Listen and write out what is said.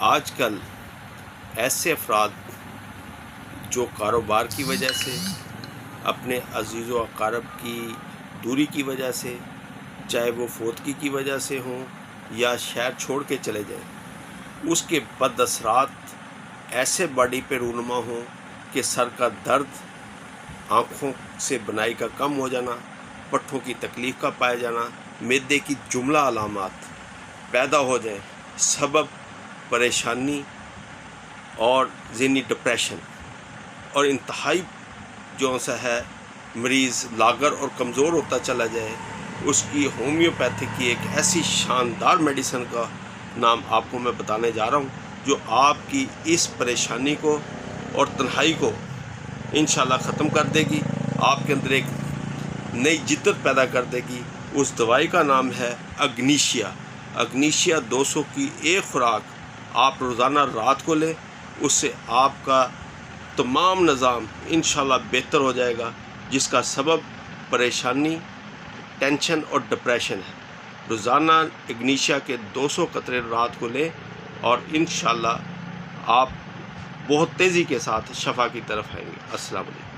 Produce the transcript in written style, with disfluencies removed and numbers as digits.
आजकल ऐसे अफराद जो कारोबार की वजह से, अपने अज़ीज़ व अक़ारब की दूरी की वजह से, चाहे वो फोतगी की वजह से हों या शहर छोड़ के चले जाएं, उसके बदअसरात ऐसे बॉडी पे रूनुमा हों कि सर का दर्द, आँखों से बनाई का कम हो जाना, पट्ठों की तकलीफ़ का पाया जाना, मैदे की जुमला अलामात पैदा हो जाए, सबब परेशानी और ज़हनी डिप्रेशन, और इंतहाई जो सा है मरीज़ लागर और कमज़ोर होता चला जाए, उसकी होम्योपैथिक की एक ऐसी शानदार मेडिसिन का नाम आपको मैं बताने जा रहा हूँ, जो आपकी इस परेशानी को और तन्हाई को इंशाल्लाह ख़त्म कर देगी, आपके अंदर एक नई जिद्दत पैदा कर देगी। उस दवाई का नाम है अग्नीशिया। अग्नीशिया 200 की एक खुराक आप रोज़ाना रात को लें, उससे आपका तमाम निज़ाम इंशाल्लाह बेहतर हो जाएगा, जिसका सबब परेशानी, टेंशन और डिप्रेशन है। रोज़ाना अग्नीशिया के 200 कतरे रात को लें और इंशाल्लाह आप बहुत तेज़ी के साथ शफ़ा की तरफ आएंगे। अस्सलाम वालेकुम।